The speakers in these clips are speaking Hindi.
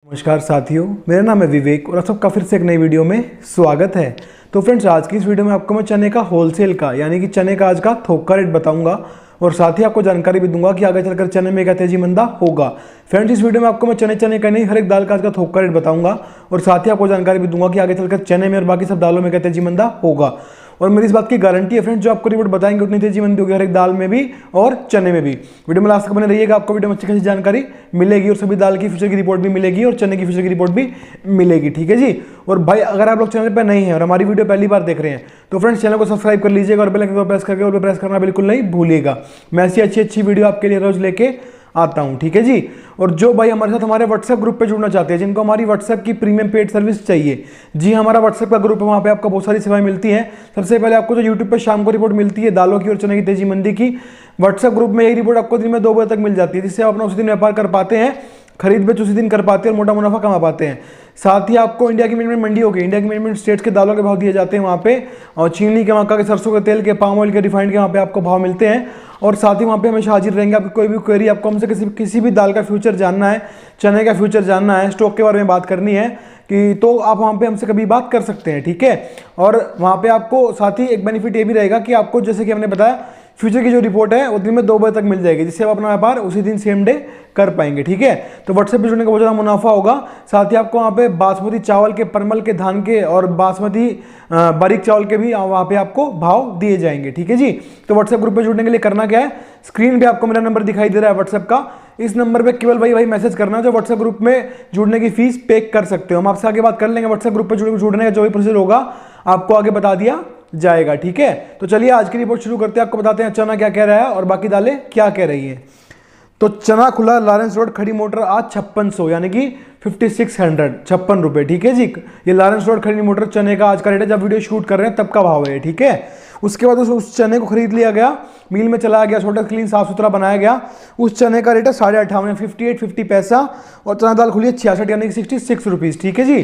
नमस्कार साथियों, मेरा नाम है विवेक और आप सबका फिर से एक नई वीडियो में स्वागत है। तो फ्रेंड्स, आज की इस वीडियो में आपको मैं चने का होलसेल का यानी कि चने का आज का थोक का रेट बताऊंगा और साथ ही आपको जानकारी भी दूंगा कि आगे चलकर चने में क्या तेजी मंदा होगा। फ्रेंड्स, इस वीडियो में आपको मैं चने का नहीं, हर एक दाल का आज का थोक का रेट बताऊंगा और साथ ही आपको जानकारी भी दूंगा कि आगे चलकर चने में और बाकी सब दालों में क्या तेजी मंदा होगा। और मेरी इस बात की गारंटी है फ्रेंड्स, जो आपको रिपोर्ट बताएंगे उतनी तेजी मंदी होगी हर एक दाल में भी और चने में भी। वीडियो में लास्ट तक बने रहिएगा, आपको वीडियो में अच्छी खासी जानकारी मिलेगी और सभी दाल की फ्यूचर की रिपोर्ट भी मिलेगी और चने की फ्यूचर की रिपोर्ट भी मिलेगी। ठीक है जी। और भाई, अगर आप लोग चैनल पर नहीं है और हमारी वीडियो पहली बार देख रहे हैं तो फ्रेंड्स चैनल को सब्सक्राइब कर लीजिएगा और बेल आइकन को प्रेस करके और प्रेस करना बिल्कुल नहीं भूलिएगा। मैं ऐसी अच्छी वीडियो आपके लिए रोज लेके आता हूं। ठीक है जी। और जो भाई हमारे साथ हमारे व्हाट्सएप ग्रुप पे जुड़ना चाहते हैं, जिनको हमारी व्हाट्सएप की प्रीमियम पेड सर्विस चाहिए, जी हमारा व्हाट्सएप का ग्रुप है, वहां पे आपको बहुत सारी सेवाएं मिलती हैं। सबसे पहले आपको जो यूट्यूब पे शाम को रिपोर्ट मिलती है दालों की और चने की तेजी मंदी की, व्हाट्सएप ग्रुप में यही रिपोर्ट आपको दिन में 2 बजे तक मिल जाती है, जिससे आप अपना उसी दिन व्यापार कर पाते हैं, खरीद बेच उसी दिन कर पाते हैं और मोटा मुनाफा कमा पाते हैं। साथ ही आपको इंडिया की मिनट मंडी होगी, इंडिया की मिनट स्टेट्स के दालों के भाव दिए जाते हैं वहाँ पे, और चीनी के, मक्का के, सरसों के तेल के, पाम ऑयल के, रिफाइंड के वहाँ पे आपको भाव मिलते हैं। और साथ ही वहाँ पे हमेशा हाजिर रहेंगे। आपकी कोई भी क्वेरी, आपको हमसे किसी भी दाल का फ्यूचर जानना है, चने का फ्यूचर जानना है, स्टॉक के बारे में बात करनी है कि तो आप वहाँ पे हमसे कभी बात कर सकते हैं। ठीक है। और वहाँ पे आपको साथ ही एक बेनिफिट ये भी रहेगा कि आपको, जैसे कि हमने बताया, फ्यूचर की जो रिपोर्ट है वो दिन में 2 बजे तक मिल जाएगी, जिससे आप अपना व्यापार उसी दिन सेम डे कर पाएंगे। ठीक है। तो व्हाट्सएप पे जुड़ने का बहुत ज़्यादा मुनाफा होगा। साथ ही आपको वहाँ पे बासमती चावल के, परमल के, धान के और बासमती बारीक चावल के भी वहाँ पे आपको भाव दिए जाएंगे। ठीक है जी। तो व्हाट्सएप ग्रुप पे जुड़ने के लिए करना क्या है, स्क्रीन पे आपको मेरा नंबर दिखाई दे रहा है व्हाट्सएप का, इस नंबर पे केवल भाई मैसेज करना जो व्हाट्सएप ग्रुप में जुड़ने की फीस पे कर सकते हो। हम आपसे आगे बात कर लेंगे, व्हाट्सएप ग्रुप पे जुड़ने का जो भी प्रोसेस होगा आपको आगे बता दिया जाएगा। ठीक है। तो चलिए आज की रिपोर्ट शुरू करते हैं। आपको बताते हैं चना क्या कह रहा है और बाकी दालें क्या कह रही है। तो चना खुला लॉरेंस रोड खड़ी मोटर आज 5600 यानी कि 5600, 56 रुपये। ठीक है जी। ये लॉरेंस रोड खड़ी मोटर चने का आज का रेट है, जब वीडियो शूट कर रहे हैं तब का भाव है। ठीक है। उसके बाद उस चने को खरीद लिया गया, मिल में चलाया गया, छोटा क्लीन साफ सुथरा बनाया गया। उस चने का रेट है 58.5 58.50 पैसा और चना दाल खुली है 66 यानी कि 66 रुपीज़। ठीक है जी।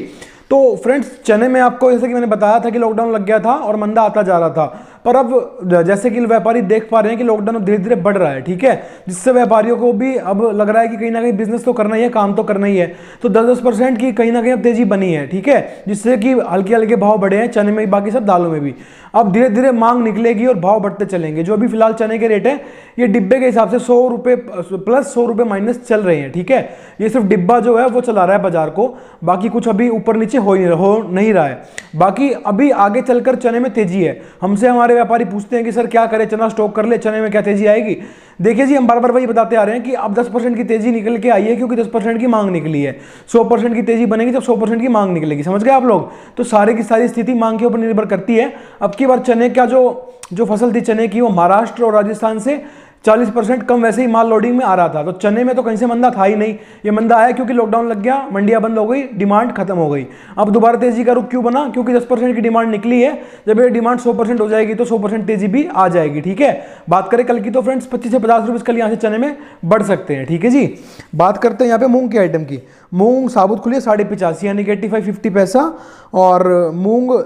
तो फ्रेंड्स, चने में आपको, जैसे कि मैंने बताया था कि लॉकडाउन लग गया था और मंदा आता जा रहा था, पर अब जैसे कि व्यापारी देख पा रहे हैं कि लॉकडाउन धीरे धीरे बढ़ रहा है। ठीक है। जिससे व्यापारियों को भी अब लग रहा है कि कहीं ना कहीं बिजनेस तो करना ही है, काम तो करना ही है। तो 10% की कहीं ना कहीं अब तेजी बनी है। ठीक है। जिससे कि हल्के हल्के भाव बढ़े हैं चने में, बाकी सब दालों में भी। अब धीरे धीरे मांग निकलेगी और भाव बढ़ते चलेंगे। जो अभी फिलहाल चने के रेट है, ये डिब्बे के हिसाब से 100 रुपये प्लस 100 रुपये माइनस चल रहे हैं। ठीक है। ये सिर्फ डिब्बा जो है वो चला रहा है बाजार को, बाकी कुछ अभी ऊपर नीचे हो नहीं रहा है। बाकी अभी आगे चलकर चने में तेजी है। हमसे हमारे व्यापारी पूछते हैं कि सर क्या करें, चना स्टॉक कर ले, चने में क्या तेजी आएगी। देखिए जी, हम बार बार वही बताते आ रहे हैं कि अब 10% की तेजी निकल के आई है, क्योंकि 10% की मांग निकली है। 100% की तेजी बनेगी जब 100% की मांग निकलेगी। समझ गए आप लोग। तो सारे की सारी स्थिति मांग के ऊपर निर्भर करती है। अब की बार चने का जो फसल थी चने की, वो महाराष्ट्र और राजस्थान से 40% कम वैसे ही माल लोडिंग में आ रहा था। तो चने में तो कहीं से मंदा था ही नहीं। ये मंदा आया क्योंकि लॉकडाउन लग गया, मंडियां बंद हो गई, डिमांड खत्म हो गई। अब दोबारा तेजी का रुख क्यों बना, क्योंकि 10% की डिमांड निकली है। जब ये डिमांड 100% हो जाएगी तो 100% तेजी भी आ जाएगी। ठीक है। बात करें कल की, तो फ्रेंड्स 25 से 50 रुपये कल यहाँ से चने में बढ़ सकते हैं। ठीक है जी। बात करते हैं यहाँ पे मूंग के आइटम की। मूंग साबुत खुली है 85.5 यानी कि 85.50 पैसा और मूंग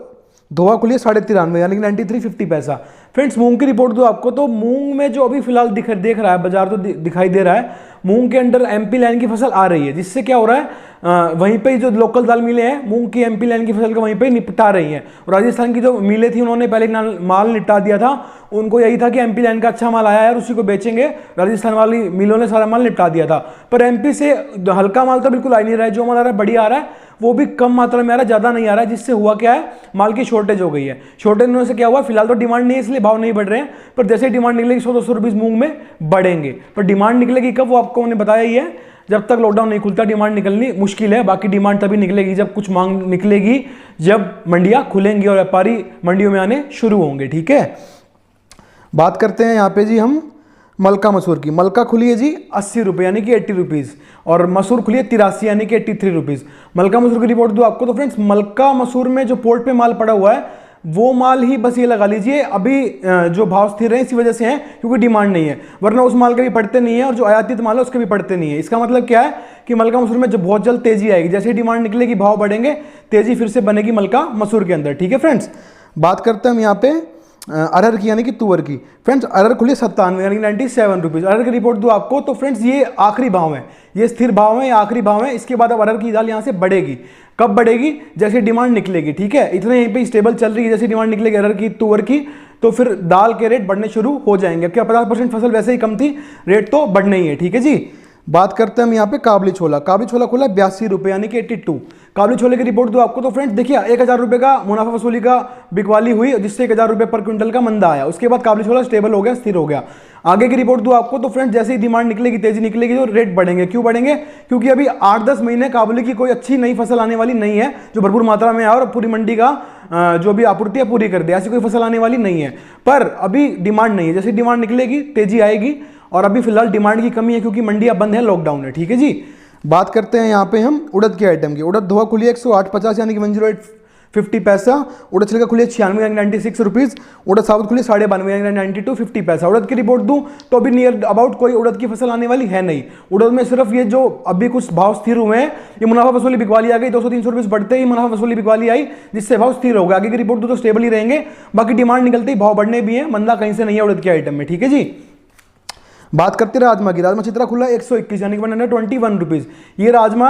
धोआ खुली है 93.5 यानी कि 93.50 पैसा। फ्रेंड्स, मूंग की रिपोर्ट दो आपको, तो मूंग में जो अभी फिलहाल देख रहा है बाजार, तो दिखाई दे रहा है मूंग के अंडर एमपी लाइन की फसल आ रही है, जिससे क्या हो रहा है, वहीं पे जो लोकल दाल मिलें हैं मूंग की एमपी लाइन की फसल को वहीं पे निपटा रही हैं। और राजस्थान की जो मिलें थी उन्होंने पहले माल निपटा दिया था। उनको यही था कि एमपी लाइन का अच्छा माल आया है और उसी को बेचेंगे। राजस्थान वाली मिलों ने सारा माल निपटा दिया था, पर एमपी से हल्का माल तो बिल्कुल आ नहीं रहा है। जो माल आ रहा है बढ़िया आ रहा है, वो भी कम मात्रा में आ रहा है, ज़्यादा नहीं आ रहा है। जिससे हुआ क्या है, माल की शॉर्टेज हो गई है। शॉर्टेज होने से क्या हुआ, फिलहाल तो डिमांड नहीं है इसलिए भाव नहीं बढ़ रहे हैं, पर जैसे ही डिमांड निकलेगी 100-200 रुपीज़ मूंग में बढ़ेंगे। पर डिमांड निकलेगी कब, वो आपको मैंने बताया ही है, जब तक लॉकडाउन नहीं खुलता डिमांड निकलनी मुश्किल है। बाकी डिमांड तभी निकलेगी जब कुछ मांग निकलेगी, जब मंडियां खुलेंगी और व्यापारी मंडियों में आने शुरू होंगे। ठीक है। बात करते हैं यहाँ पे जी हम मलका मसूर की। मलका खुली है जी 80 रुपये यानी कि 80 रुपीज़ और मसूर खुली है 83 यानी कि 83 रुपीज़। मलका मसूर की रिपोर्ट दो आपको, तो फ्रेंड्स मलका मसूर में जो पोर्ट पे माल पड़ा हुआ है वो माल ही बस ये लगा लीजिए अभी जो भाव स्थिर है इसी वजह से है क्योंकि डिमांड नहीं है, वरना उस माल के भी पड़ते नहीं है और जो आयातित माल है उसके भी पड़ते नहीं है। इसका मतलब क्या है कि मलका मसूर में जो बहुत जल्द तेजी आएगी, जैसे ही डिमांड निकलेगी भाव बढ़ेंगे, तेजी फिर से बनेगी मलका मसूर के अंदर। ठीक है फ्रेंड्स। बात करते हैं हम यहाँ पे अरहर की यानी कि तुअर की। फ्रेंड्स अरहर खुली 97 यानी कि 97 रुपीज़। अरहर की रिपोर्ट दूँ आपको तो फ्रेंड्स ये आखिरी भाव है, ये स्थिर भाव है, ये आखिरी भाव है। इसके बाद अब अरहर की दाल यहाँ से बढ़ेगी। कब बढ़ेगी? जैसे डिमांड निकलेगी, ठीक है। इतने यहीं पे स्टेबल चल रही है, जैसे डिमांड निकलेगी अरहर की तुअर की तो फिर दाल के रेट बढ़ने शुरू हो जाएंगे। क्या 50% फसल वैसे ही कम थी, रेट तो बढ़ने ही है, ठीक है जी। बात करते हैं हम यहाँ पे काबली छोला। काबली छोला खुला 82 रुपये यानी कि 82। काबली छोले की रिपोर्ट दो आपको तो फ्रेंड्स देखिए 1000 रुपये का मुनाफा वसूली का बिकवाली हुई, जिससे 1000 रुपये पर क्विंटल का मंदा आया। उसके बाद काबली छोला स्टेबल हो गया, स्थिर हो गया। आगे की रिपोर्ट दो आपको तो फ्रेंड्स जैसे ही डिमांड निकलेगी, तेजी निकलेगी तो रेट बढ़ेंगे। क्यों बढ़ेंगे? क्योंकि अभी 8-10 महीने काबुली की कोई अच्छी नई फसल आने वाली नहीं है जो भरपूर मात्रा में आए और पूरी मंडी का जो भी आपूर्ति है पूरी कर दे। ऐसी कोई फसल आने वाली नहीं है, पर अभी डिमांड नहीं है। जैसे डिमांड निकलेगी तेजी आएगी, और अभी फिलहाल डिमांड की कमी है क्योंकि मंडियां बंद है, लॉकडाउन है, ठीक है जी। बात करते हैं यहाँ पे हम उड़द के आइटम की। उड़द धोआ खुली 108.50 यानी कि 108.50 पैसा। उड़द छिलका खुली 96 यानी 96 रुपीज़। उड़द साबुत खुली 92.5 यानी 92.50 पैसा। उड़द की रिपोर्ट दूं तो अभी नियर अबाउट कोई उड़द की फसल आने वाली है नहीं। उड़द में सिर्फ ये जो अभी कुछ भाव स्थिर हुए हैं, ये मुनाफा वसूली बिकवाली आ गई, 200-300 रुपये बढ़ते ही मुनाफा वसूली बिकवाली आई, जिससे भाव स्थिर हो गया। आगे की रिपोर्ट दूं तो स्टेबल ही रहेंगे, बाकी डिमांड निकलते ही भाव बढ़ने भी है, मंदा कहीं से नहीं है उड़द के आइटम में, ठीक है जी। बात करते हैं राजमा की। राजमा चित्रा खुला 121 यानी कि 121 रुपीज़। ये राजमा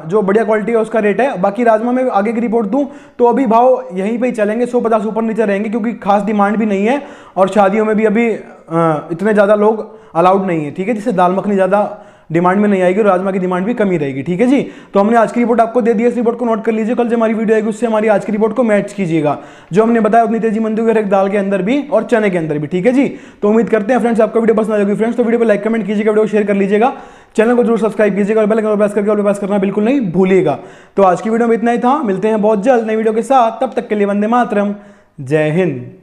जो बढ़िया क्वालिटी है उसका रेट है। बाकी राजमा में आगे की रिपोर्ट दूं तो अभी भाव यहीं पे ही चलेंगे, 150 ऊपर नीचे रहेंगे क्योंकि खास डिमांड भी नहीं है और शादियों में भी अभी इतने ज़्यादा लोग अलाउड नहीं है, ठीक है। जिससे दाल मखनी ज़्यादा डिमांड में नहीं आएगी और राजमा की डिमांड भी कमी रहेगी, ठीक है जी। तो हमने आज की रिपोर्ट आपको दे दी है, इस रिपोर्ट को नोट कर लीजिए। कल जो हमारी वीडियो आएगी उससे हमारी आज की रिपोर्ट को मैच कीजिएगा। जो हमने बताया उतनी तेजी मंदी हुई एक दाल के अंदर भी और चने के अंदर भी, ठीक है जी। तो उम्मीद करते हैं फ्रेंड्स आपको वीडियो पसंद आएगी। फ्रेंड्स तो वीडियो को लाइक कमेंट कीजिएगा, वीडियो को शेयर कर लीजिएगा, चैनल को जरूर सब्सक्राइब कीजिएगा और बेल आइकन प्रेस करके ऑल प्रेस करना बिल्कुल नहीं भूलिएगा। तो आज की वीडियो में इतना ही था, मिलते हैं बहुत जल्द नई वीडियो के साथ, तब तक के लिए वंदे मातरम, जय हिंद।